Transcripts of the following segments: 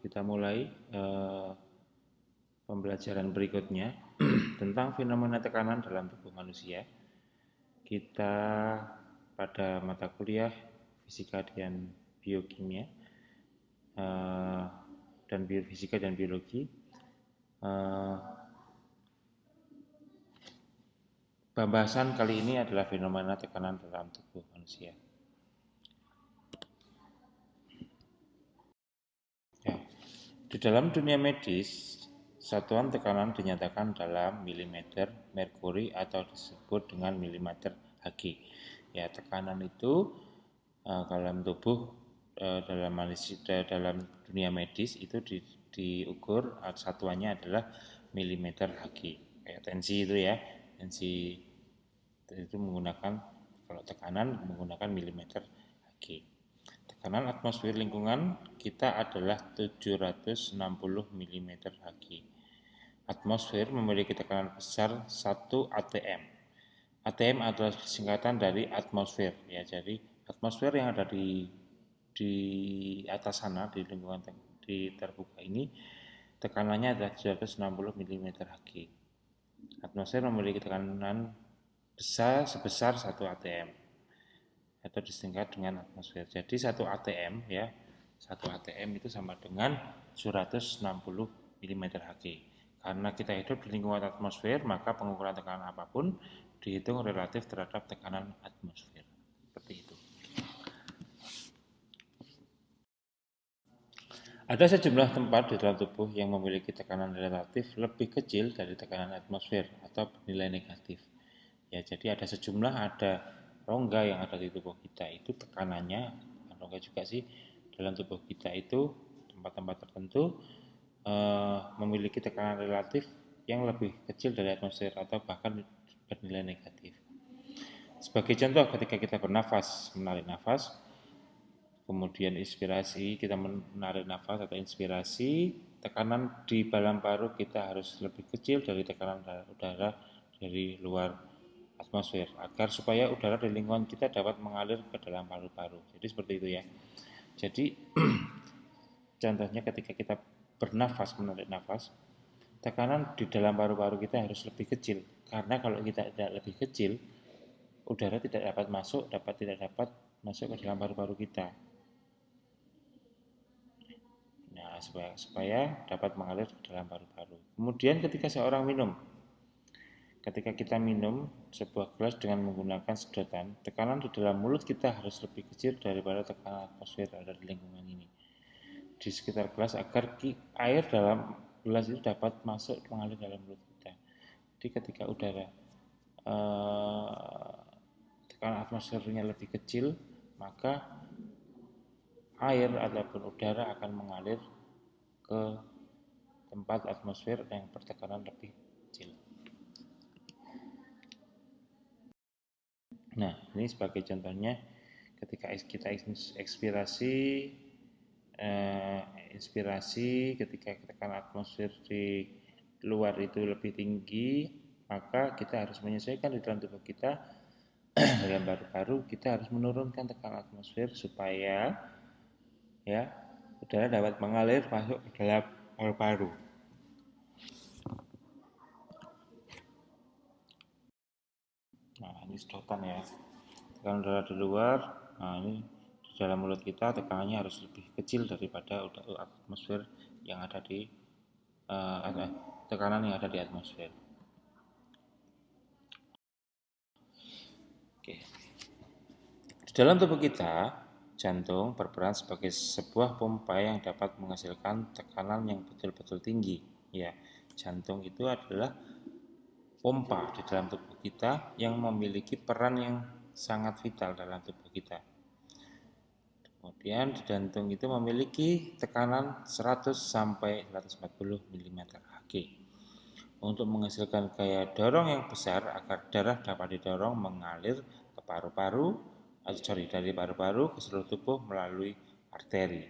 kita mulai pembelajaran berikutnya tentang fenomena tekanan dalam tubuh manusia. Kita pada mata kuliah fisika dan biokimia dan biofisika dan biologi, pembahasan kali ini adalah fenomena tekanan dalam tubuh manusia. Ya, di dalam dunia medis, satuan tekanan dinyatakan dalam milimeter merkuri atau disebut dengan milimeter Hg. Ya, tekanan itu dalam tubuh dalam dunia medis itu diukur satuannya adalah milimeter Hg. Kayak tensi itu ya, tensi itu menggunakan, kalau tekanan menggunakan milimeter Hg. Tekanan atmosfer lingkungan kita adalah 760 mm Hg. Atmosfer memiliki tekanan besar 1 atm. ATM adalah singkatan dari atmosfer ya. Jadi atmosfer yang ada di atas sana, di lingkungan di terbuka ini, tekanannya adalah 760 mm Hg. Atmosfer memiliki tekanan besar sebesar 1 atm atau disingkat dengan atmosfer. Jadi 1 atm ya, 1 atm itu sama dengan 760 mm Hg. Karena kita hidup di lingkungan atmosfer, maka pengukuran tekanan apapun dihitung relatif terhadap tekanan atmosfer. Seperti itu. Ada sejumlah tempat di dalam tubuh yang memiliki tekanan relatif lebih kecil dari tekanan atmosfer atau bernilai negatif. Ya, jadi ada rongga yang ada di tubuh kita itu tekanannya, rongga juga sih, dalam tubuh kita itu tempat-tempat tertentu memiliki tekanan relatif yang lebih kecil dari atmosfer atau bahkan bernilai negatif. Sebagai contoh, ketika kita bernafas, menarik nafas, kemudian inspirasi, kita menarik nafas atau inspirasi, tekanan di dalam paru kita harus lebih kecil dari tekanan udara dari luar atmosfer, agar supaya udara di lingkungan kita dapat mengalir ke dalam paru-paru. Jadi seperti itu ya. Jadi contohnya ketika kita bernafas, menarik nafas, tekanan di dalam paru-paru kita harus lebih kecil, karena kalau kita tidak lebih kecil, udara tidak dapat masuk ke dalam paru-paru kita. Nah, supaya dapat mengalir ke dalam paru-paru. Kemudian ketika kita minum sebuah gelas dengan menggunakan sedotan, tekanan di dalam mulut kita harus lebih kecil daripada tekanan atmosfer ada di lingkungan ini di sekitar gelas, agar air dalam gelas itu dapat masuk mengalir dalam mulut kita. Jadi ketika tekanan atmosfernya lebih kecil, maka air ataupun udara akan mengalir ke tempat atmosfer yang bertekanan lebih kecil. Nah, ini sebagai contohnya, ketika kita inspirasi ketika tekanan atmosfer di luar itu lebih tinggi, maka kita harus menyesuaikan di dalam tubuh kita dalam paru-paru kita harus menurunkan tekanan atmosfer supaya ya udara dapat mengalir masuk ke dalam paru-paru. Nah, ini sedotan ya. Tekanan udara di luar, nah ini di dalam mulut kita tekanannya harus lebih kecil daripada atmosfer yang ada di tekanan yang ada di atmosfer. Oke. Di dalam tubuh kita, jantung berperan sebagai sebuah pompa yang dapat menghasilkan tekanan yang betul-betul tinggi. Ya, jantung itu adalah pompa di dalam tubuh kita yang memiliki peran yang sangat vital dalam tubuh kita. Kemudian jantung itu memiliki tekanan 100 sampai 140 mm Hg untuk menghasilkan gaya dorong yang besar agar darah dapat didorong mengalir ke dari paru-paru ke seluruh tubuh melalui arteri.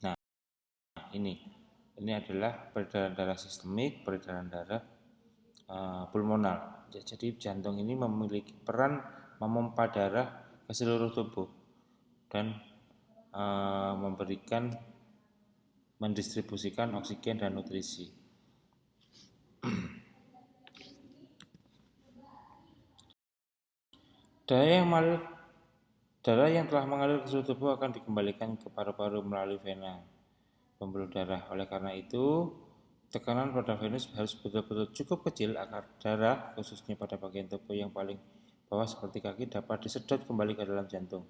Nah, ini adalah peredaran darah sistemik, peredaran darah pulmonal. Jadi jantung ini memiliki peran memompa darah ke seluruh tubuh dan mendistribusikan oksigen dan nutrisi. Darah yang telah mengalir ke seluruh tubuh akan dikembalikan ke paru-paru melalui vena, pembuluh darah. Oleh karena itu, tekanan pada venus harus betul-betul cukup kecil agar darah, khususnya pada bagian tubuh yang paling bawah seperti kaki, dapat disedot kembali ke dalam jantung.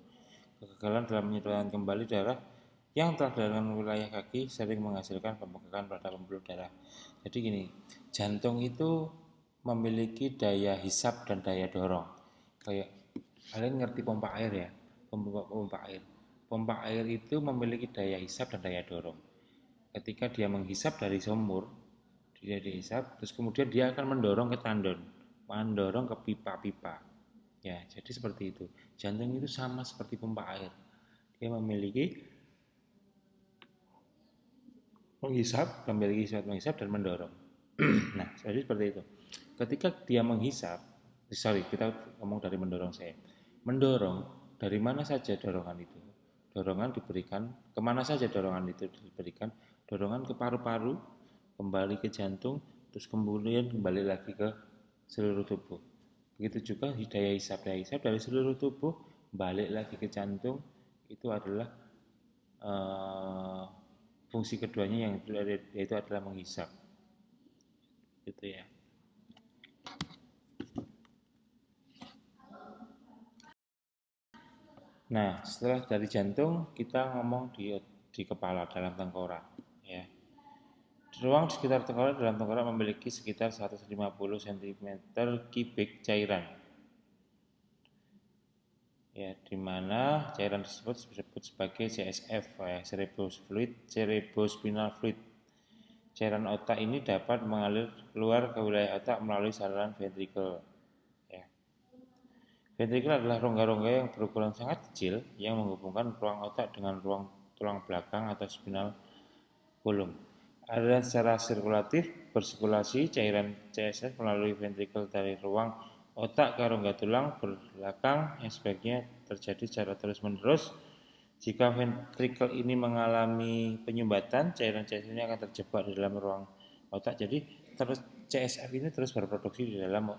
Kegagalan dalam menyedotkan kembali darah yang telah dilakukan wilayah kaki sering menghasilkan pembengkakan pada pembuluh darah. Jadi gini, jantung itu memiliki daya hisap dan daya dorong. Kayak kalian ngerti pompa air ya? Pompa air. Pompa air itu memiliki daya hisap dan daya dorong. Ketika dia menghisap dari sumur, dia dihisap, terus kemudian dia akan mendorong ke tandon, mendorong ke pipa-pipa. Ya, jadi seperti itu. Jantung itu sama seperti pompa air. Dia memiliki memiliki sifat menghisap dan mendorong. Nah, jadi seperti itu. Ketika dia menghisap, kita ngomong dari mendorong saya. Mendorong, dari mana saja dorongan itu? Dorongan diberikan, kemana saja dorongan itu diberikan? Dorongan ke paru-paru, kembali ke jantung, terus kemudian kembali lagi ke seluruh tubuh. Begitu juga daya hisap dari seluruh tubuh, balik lagi ke jantung, itu adalah fungsi keduanya yaitu adalah menghisap. Gitu ya. Nah, setelah dari jantung kita ngomong di kepala dalam tengkorak ya. Ruang di sekitar tengkorak dalam tengkorak memiliki sekitar 150 cm3 cairan. Ya, di mana cairan tersebut disebut sebagai CSF ya, cerebrospinal fluid. Cairan otak ini dapat mengalir keluar ke wilayah otak melalui saluran ventrikel. Ya. Ventrikel adalah rongga-rongga yang berukuran sangat kecil yang menghubungkan ruang otak dengan ruang tulang belakang atau spinal column. Aliran secara sirkulatif bersirkulasi cairan CSF melalui ventrikel dari ruang otak ke rongga tulang belakang yang sebaiknya terjadi secara terus-menerus. Jika ventrikel ini mengalami penyumbatan, cairan CSF ini akan terjebak di dalam ruang otak. Jadi terus CSF ini terus berproduksi di dalam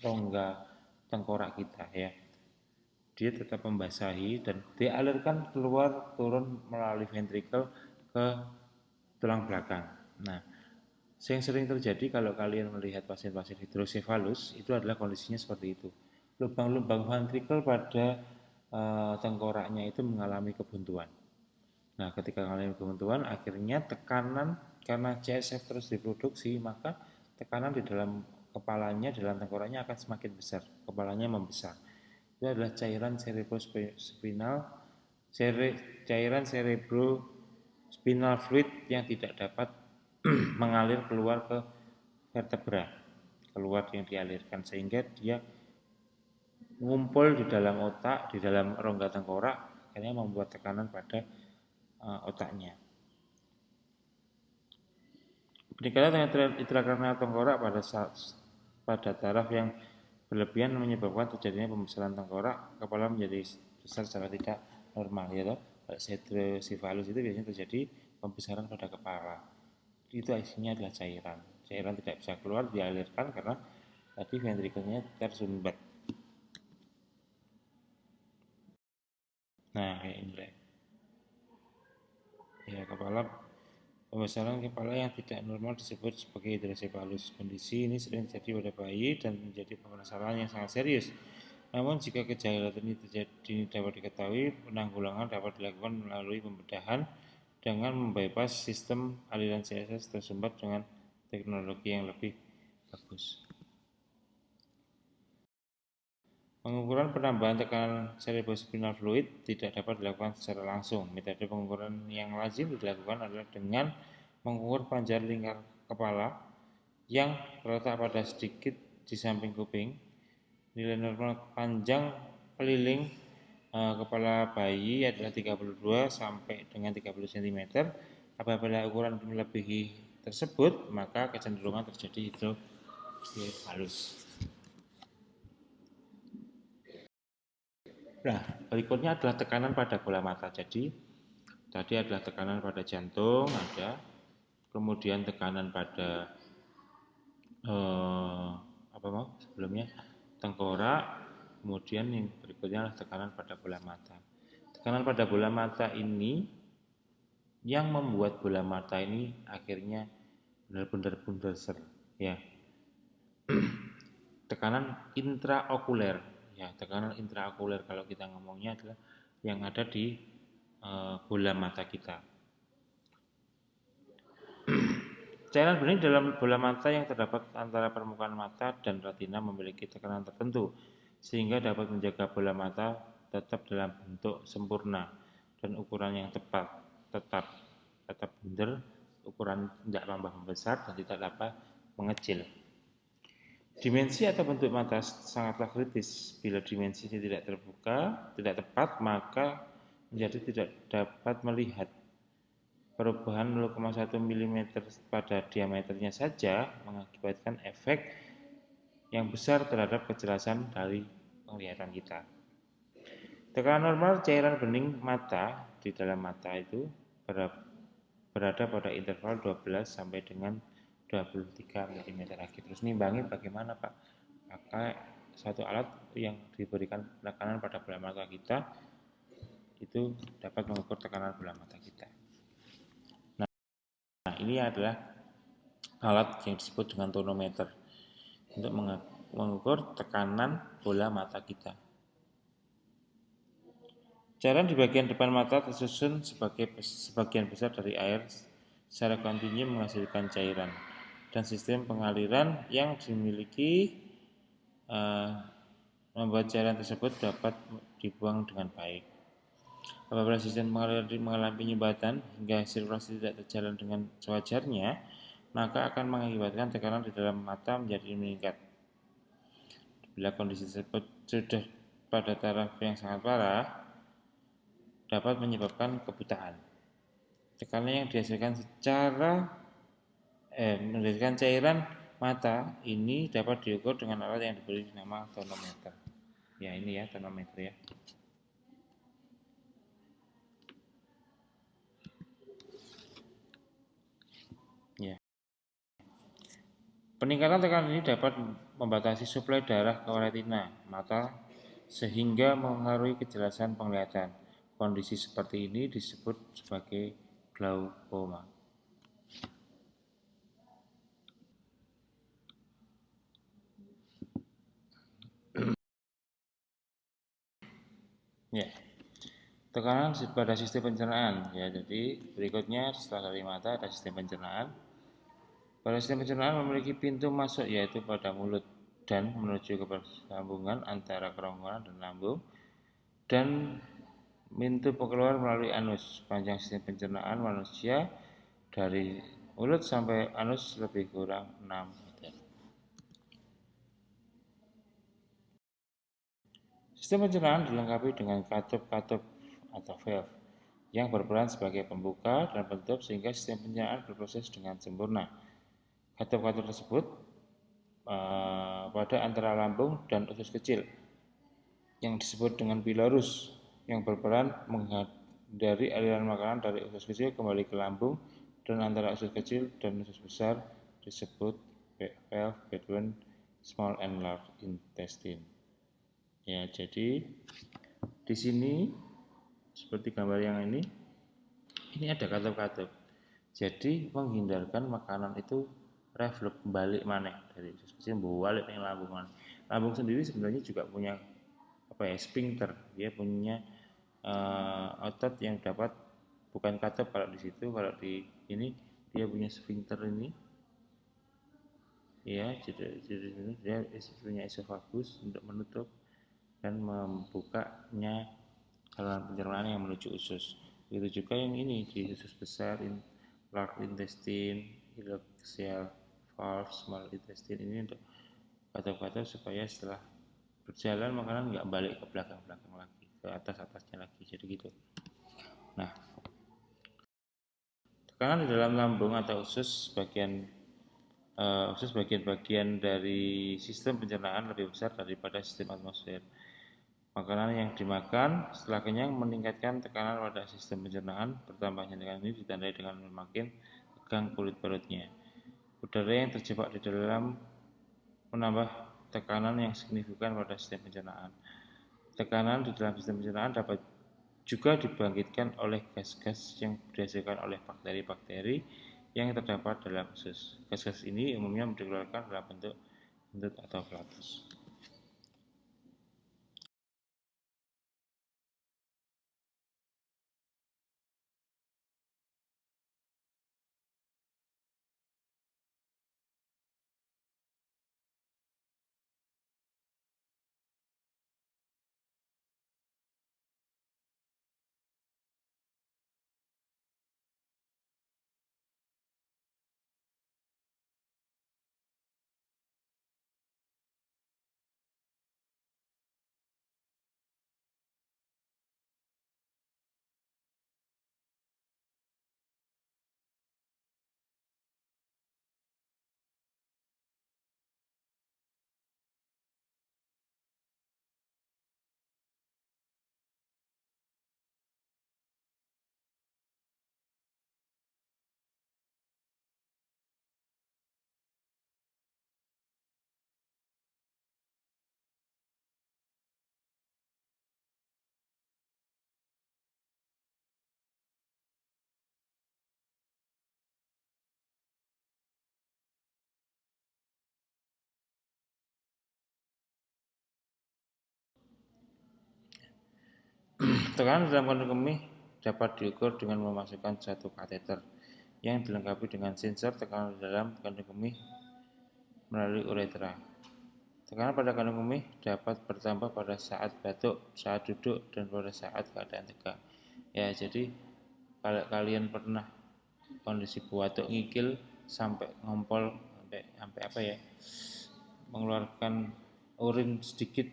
rongga tengkorak kita ya. Dia tetap membasahi dan dialirkan keluar turun melalui ventrikel ke tulang belakang. Nah, yang sering terjadi kalau kalian melihat pasien-pasien hidrosefalus itu adalah kondisinya seperti itu. Lubang-lubang ventrikel pada tengkoraknya itu mengalami kebuntuan. Nah, ketika mengalami kebuntuan, akhirnya tekanan karena CSF terus diproduksi, maka tekanan di dalam kepalanya, dalam tengkoraknya akan semakin besar. Kepalanya membesar. Itu adalah cairan cerebrospinal fluid yang tidak dapat mengalir keluar ke vertebra, keluar yang dialirkan sehingga dia ngumpul di dalam otak, di dalam rongga tengkorak, akhirnya membuat tekanan pada otaknya. Peningkatan intrakranial tengkorak pada taraf yang berlebihan menyebabkan terjadinya pembesaran tengkorak, kepala menjadi besar secara tidak normal ya toh. Pada hidrosefalus itu biasanya terjadi pembesaran pada kepala. Itu isinya adalah cairan. Cairan tidak bisa keluar dialirkan karena tadi ventrikelnya tersumbat. Nah, kayak ini ya, pembesaran kepala yang tidak normal disebut sebagai hidrosefalus. Kondisi ini sering terjadi pada bayi dan menjadi permasalahan yang sangat serius. Namun jika gejala ini dapat diketahui, penanggulangan dapat dilakukan melalui pembedahan dengan membypass sistem aliran CSF tersumbat dengan teknologi yang lebih bagus. Pengukuran penambahan tekanan cerebrospinal fluid tidak dapat dilakukan secara langsung. Metode pengukuran yang lazim dilakukan adalah dengan mengukur panjang lingkar kepala yang terletak pada sedikit di samping kuping. Nilai normal panjang keliling kepala bayi adalah 32 sampai dengan 30 cm. Apabila ukuran melebihi tersebut, maka kecenderungan terjadi hidrosefalus. Nah, berikutnya adalah tekanan pada bola mata. Jadi, Tadi adalah tekanan pada jantung, ada, kemudian tekanan pada sebelumnya tengkorak, kemudian yang berikutnya adalah tekanan pada bola mata. Tekanan pada bola mata ini yang membuat bola mata ini akhirnya benar-benar bundeser, ya. Tekanan intraokuler, ya, tekanan intraokuler kalau kita ngomongnya adalah yang ada di bola mata kita. Cairan bening dalam bola mata yang terdapat antara permukaan mata dan retina memiliki tekanan tertentu sehingga dapat menjaga bola mata tetap dalam bentuk sempurna dan ukuran yang tetap bunder, ukuran tidak tambah membesar dan tidak dapat mengecil. Dimensi atau bentuk mata sangatlah kritis. Bila dimensi tidak tepat, maka menjadi tidak dapat melihat. Perubahan 0,1 mm pada diameternya saja mengakibatkan efek yang besar terhadap kejelasan dari penglihatan kita. Tekanan normal cairan bening mata di dalam mata itu berada pada interval 12 sampai dengan 23 mm Hg. Terus nimbangin bagaimana Pak? Pakai satu alat yang diberikan tekanan pada bola mata kita, itu dapat mengukur tekanan bola mata kita. Nah, ini adalah alat yang disebut dengan tonometer untuk mengukur tekanan bola mata kita. Cairan di bagian depan mata tersusun sebagian besar dari air secara kontinu menghasilkan cairan, dan sistem pengaliran yang dimiliki membuat cairan tersebut dapat dibuang dengan baik. Apabila sistem pengaliran mengalami penyumbatan hingga sirkulasi tidak terjalan dengan sewajarnya, maka akan mengakibatkan tekanan di dalam mata menjadi meningkat. Bila kondisi tersebut sudah pada taraf yang sangat parah, dapat menyebabkan kebutaan. Tekanan yang dihasilkan menghasilkan cairan mata ini dapat diukur dengan alat yang diberi nama tonometer. Ya, ini ya tonometer ya. Ya. Peningkatan tekanan ini dapat membatasi suplai darah ke retina mata sehingga mempengaruhi kejelasan penglihatan. Kondisi seperti ini disebut sebagai glaukoma. Ya. Tekanan pada sistem pencernaan, ya. Jadi berikutnya setelah dari mata ada sistem pencernaan. Pada sistem pencernaan memiliki pintu masuk yaitu pada mulut dan menuju ke persambungan antara kerongkongan dan lambung, dan pintu keluar melalui anus. Panjang sistem pencernaan manusia dari mulut sampai anus lebih kurang 6 meter. Sistem pencernaan dilengkapi dengan katup-katup atau valve yang berperan sebagai pembuka dan penutup sehingga sistem pencernaan berproses dengan sempurna. Katup-katup tersebut pada antara lambung dan usus kecil yang disebut dengan pilorus yang berperan menghindari aliran makanan dari usus kecil kembali ke lambung, dan antara usus kecil dan usus besar disebut valve between small and large intestine. Ya, jadi di sini seperti gambar yang ini ada katup-katup. Jadi menghindarkan makanan itu reflux balik maneh dari usus kecil balik ke lambung. Lambung sendiri sebenarnya juga punya sphincter, dia punya otot yang dapat, bukan katup kalau di situ, kalau di ini dia punya sphincter ini. Ya, jadi dia punya esophagus untuk menutup dan membukanya saluran pencernaan yang menuju usus. Begitu juga yang ini di usus besar, large intestine, ileocecal valve, small intestine, ini untuk katup-katup supaya setelah berjalan makanan nggak balik ke belakang-belakang lagi, ke atas-atasnya lagi, jadi gitu. Nah, tekanan di dalam lambung atau usus bagian dari sistem pencernaan lebih besar daripada sistem atmosfer. Makanan yang dimakan setelah kenyang meningkatkan tekanan pada sistem pencernaan. Bertambahnya tekanan ini ditandai dengan semakin tegang kulit perutnya. Udara yang terjebak di dalam menambah tekanan yang signifikan pada sistem pencernaan. Tekanan di dalam sistem pencernaan dapat juga dibangkitkan oleh gas-gas yang dihasilkan oleh bakteri-bakteri yang terdapat dalam usus. Gas-gas ini umumnya dikeluarkan dalam bentuk kentut atau flatus. Tekanan dalam kandung kemih dapat diukur dengan memasukkan satu kateter yang dilengkapi dengan sensor tekanan dalam kandung kemih melalui uretra. Tekanan pada kandung kemih dapat bertambah pada saat batuk, saat duduk, dan pada saat keadaan tegang. Ya, jadi kalau kalian pernah kondisi batuk ngikil sampai ngompol, sampai apa ya, mengeluarkan urin sedikit,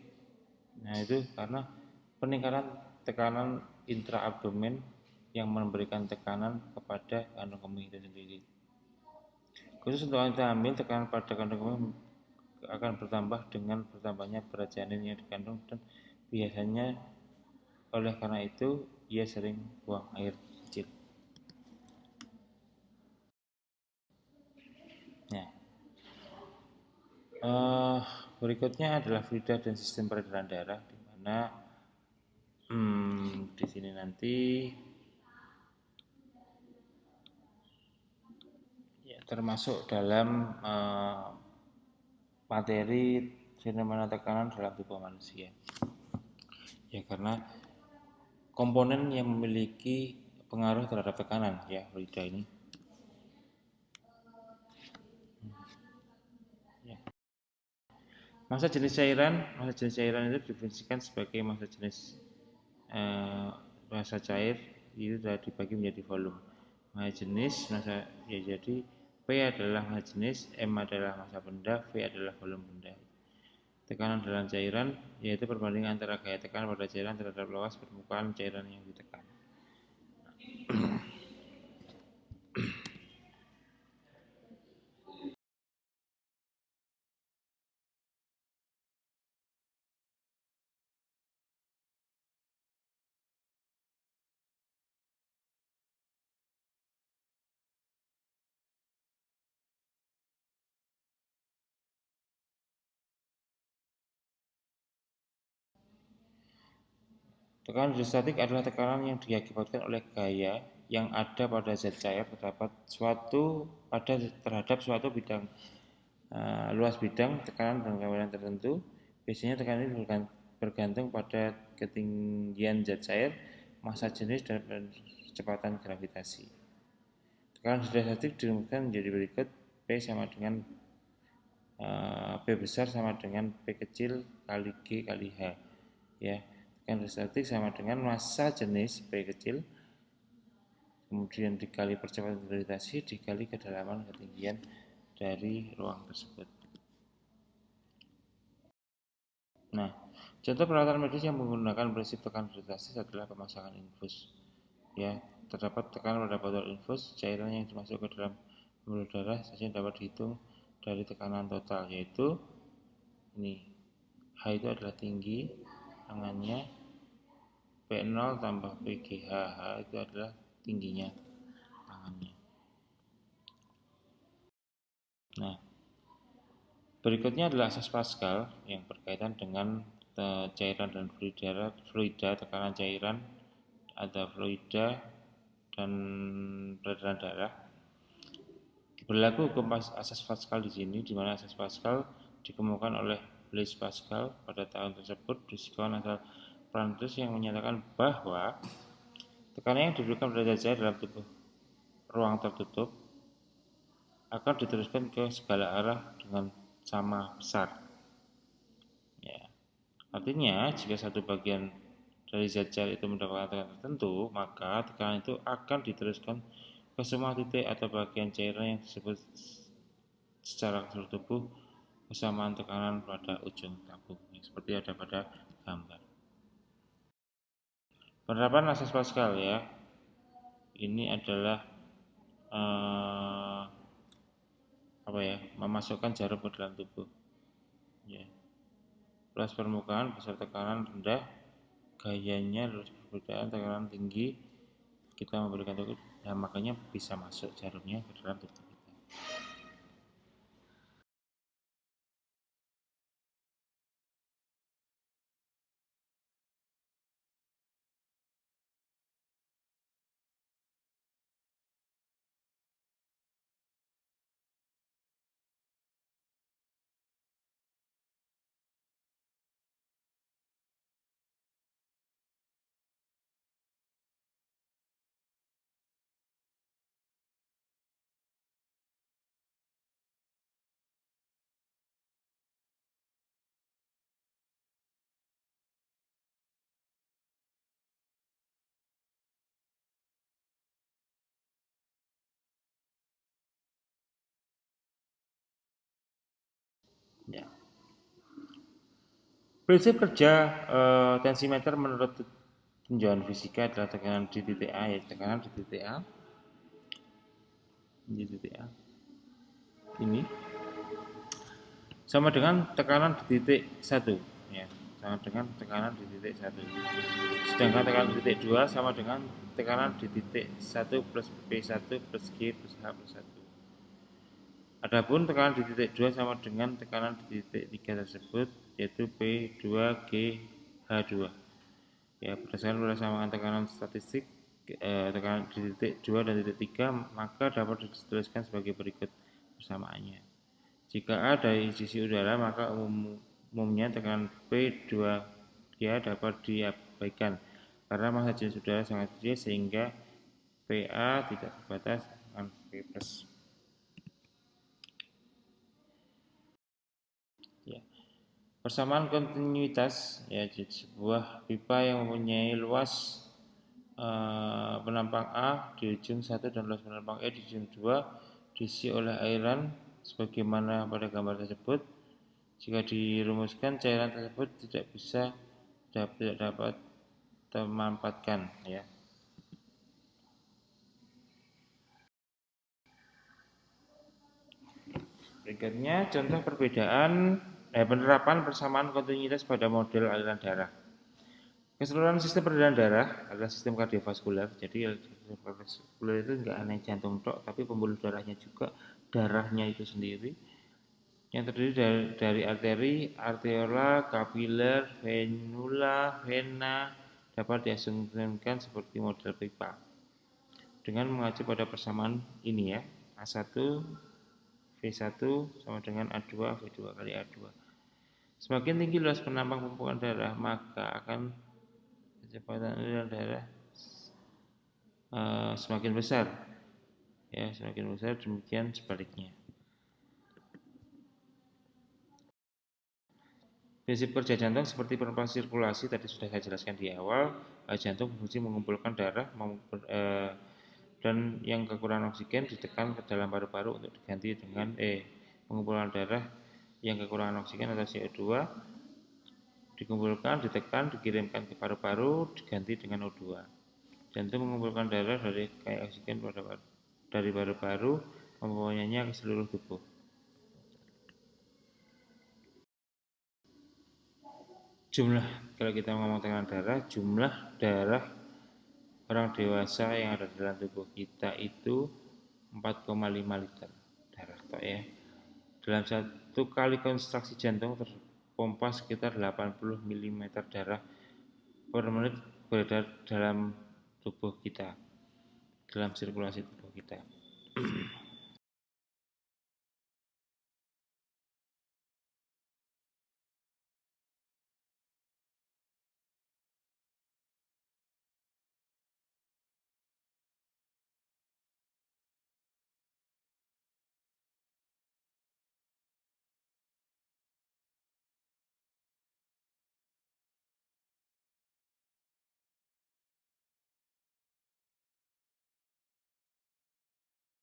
nah itu karena peningkatan tekanan intraabdomen yang memberikan tekanan kepada kandung kemih itu sendiri. Khusus untuk wanita hamil, tekanan pada kandung kemih akan bertambah dengan bertambahnya berat janin yang dikandung dan biasanya oleh karena itu ia sering buang air kecil. Nah, berikutnya adalah fluida dan sistem peredaran darah, di mana di sini nanti ya, termasuk dalam materi fenomena tekanan dalam tubuh manusia. Ya, karena komponen yang memiliki pengaruh terhadap tekanan ya fluida ini. Ya. Massa jenis cairan itu didefinisikan sebagai massa cair itu sudah dibagi menjadi volume. Massa jenis massa ya, jadi P adalah massa jenis, M adalah massa benda, V adalah volume benda. Tekanan dalam cairan yaitu perbandingan antara gaya tekanan pada cairan terhadap luas permukaan cairan yang ditekan. Tekanan hidrostatik adalah tekanan yang diakibatkan oleh gaya yang ada pada zat cair terhadap suatu bidang luas bidang tekanan dan kelembaban tertentu. Biasanya tekanan ini bergantung pada ketinggian zat cair, massa jenis, dan kecepatan gravitasi. Tekanan hidrostatik dirumuskan menjadi berikut: P sama dengan P besar sama dengan P kecil kali G kali H. Ya, tekanan hidrostatik sama dengan massa jenis P kecil kemudian dikali percepatan gravitasi dikali kedalaman ketinggian dari ruang tersebut. Nah, contoh peralatan medis yang menggunakan prinsip tekanan hidrostatis adalah pemasangan infus. Ya, terdapat tekanan pada botol infus, cairan yang dimasuk ke dalam pembuluh darah saja dapat dihitung dari tekanan total, yaitu ini H itu adalah tinggi, tangannya, P0 tambah PGH, H itu adalah tingginya tangannya. Nah, berikutnya adalah asas Pascal yang berkaitan dengan cairan dan fluida, tekanan cairan, ada fluida dan peredaran darah. Berlaku hukum asas Pascal di sini, di mana asas Pascal dikemukakan oleh Blaise Pascal pada tahun tersebut, fisikawan asal Prancis, yang menyatakan bahwa tekanan yang diberikan pada zat dalam tubuh ruang tertutup akan diteruskan ke segala arah dengan sama besar. Ya. Artinya, jika satu bagian dari zat cair itu mendapatkan tekanan tertentu, maka tekanan itu akan diteruskan ke semua titik atau bagian cairan yang disebut secara seluruh tubuh kesamaan tekanan pada ujung tabung, seperti ada pada gambar. Penerapan asas Pascal ya, ini adalah memasukkan jarum ke dalam tubuh. Ya. Plus permukaan besar tekanan rendah, gayanya lurus perbedaan tekanan tinggi, kita memberikan tubuh, nah makanya bisa masuk jarumnya ke dalam tubuh kita. Ya. Prinsip kerja tensimeter menurut tinjauan fisika adalah tekanan di titik A, yaitu tekanan di titik A, ini sama dengan tekanan di titik 1, ya, sama dengan tekanan di titik 1. Sedangkan tekanan di titik 2 sama dengan tekanan di titik 1 plus P1 plus G plus H plus 1. Adapun tekanan di titik 2 sama dengan tekanan di titik 3 tersebut, yaitu P2G H2. Ya, berdasarkan persamaan tekanan statistik tekanan di titik 2 dan titik 3, maka dapat dituliskan sebagai berikut persamaannya. Jika A dari sisi udara, maka umumnya tekanan P2G dapat diabaikan karena massa jenis udara sangat kecil sehingga PA tidak terbatas dengan P+. Ya. Persamaan kontinuitas, ya, sebuah pipa yang mempunyai luas penampang A di ujung 1 dan luas penampang E di ujung 2 diisi oleh airan sebagaimana pada gambar tersebut. Jika dirumuskan, cairan tersebut tidak dapat termampatkan, ya. Berikutnya contoh penerapan persamaan kontinuitas pada model aliran darah. Keseluruhan sistem peredaran darah adalah sistem kardiovaskular. Jadi sistem kardiovaskular itu enggak hanya jantung tok, tapi pembuluh darahnya juga, darahnya itu sendiri, yang terdiri dari arteri, arteriola, kapiler, venula, vena, dapat diasumsikan seperti model pipa. Dengan mengacu pada persamaan ini ya, A1 V1 sama dengan A2 V2 kali A2. Semakin tinggi luas penampang pumpukan darah, maka akan kecepatan aliran darah semakin besar. Ya, semakin besar, demikian sebaliknya. Prinsip kerja jantung seperti penumpang sirkulasi tadi sudah saya jelaskan di awal. Jantung berfungsi mengumpulkan darah dan yang kekurangan oksigen ditekan ke dalam paru-paru untuk diganti dengan pengumpulan darah yang kekurangan oksigen atau CO2 dikumpulkan, ditekan, dikirimkan ke paru-paru, diganti dengan O2. Jantung mengumpulkan darah dari kaya oksigen dari paru-paru, membawanya ke seluruh tubuh. Jumlah, kalau kita ngomong tekanan darah, jumlah darah orang dewasa yang ada dalam tubuh kita itu 4,5 liter darah toh ya. Dalam satu kali kontraksi jantung terpompa sekitar 80 mm darah per menit beredar dalam tubuh kita, dalam sirkulasi tubuh kita.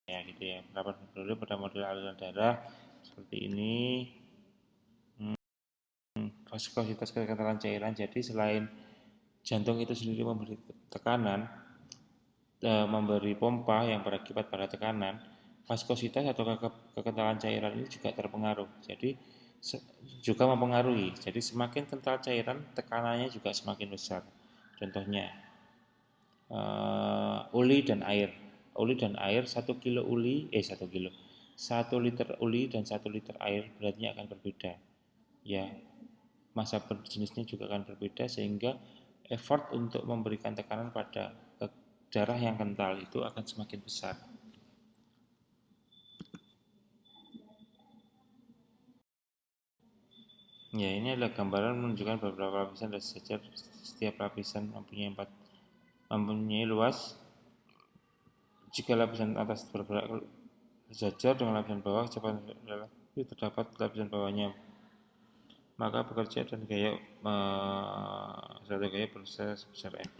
Ya gitu ya. Rapat metode pada model aliran darah seperti ini. Viskositas kekentalan cairan. Jadi selain jantung itu sendiri memberi tekanan, memberi pompa yang berakibat pada tekanan, viskositas atau kekentalan cairan ini juga terpengaruh. Jadi juga mempengaruhi. Jadi semakin kental cairan, tekanannya juga semakin besar. Contohnya uli dan air. Uli dan air 1 kilo uli 1 kilo 1 liter uli dan 1 liter air beratnya akan berbeda. Ya, massa berjenisnya juga akan berbeda sehingga effort untuk memberikan tekanan pada darah yang kental itu akan semakin besar. Ya, ini adalah gambaran menunjukkan beberapa lapisan dan sejajar. Setiap lapisan mempunyai luas. Jika lapisan atas bergerak sejajar dengan lapisan bawah, kecepatan relatif terdapat lapisan bawahnya, maka bekerja dan gaya satu gaya berusaha sebesar F.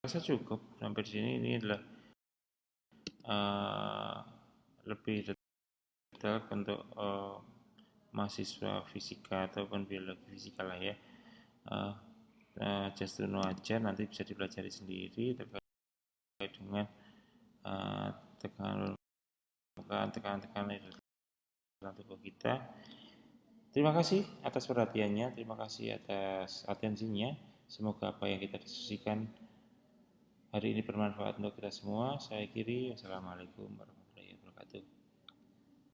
Rasa cukup sampai di sini. Ini adalah lebih detail untuk mahasiswa fisika ataupun biologi fisika lah ya. Just to know aja, nanti bisa dipelajari sendiri terkait dengan tekanan-tekanan dalam tubuh kita. Terima kasih atas perhatiannya, terima kasih atas atensinya. Semoga apa yang kita diskusikan hari ini bermanfaat untuk kita semua. Saya akhiri. Wassalamualaikum warahmatullahi wabarakatuh.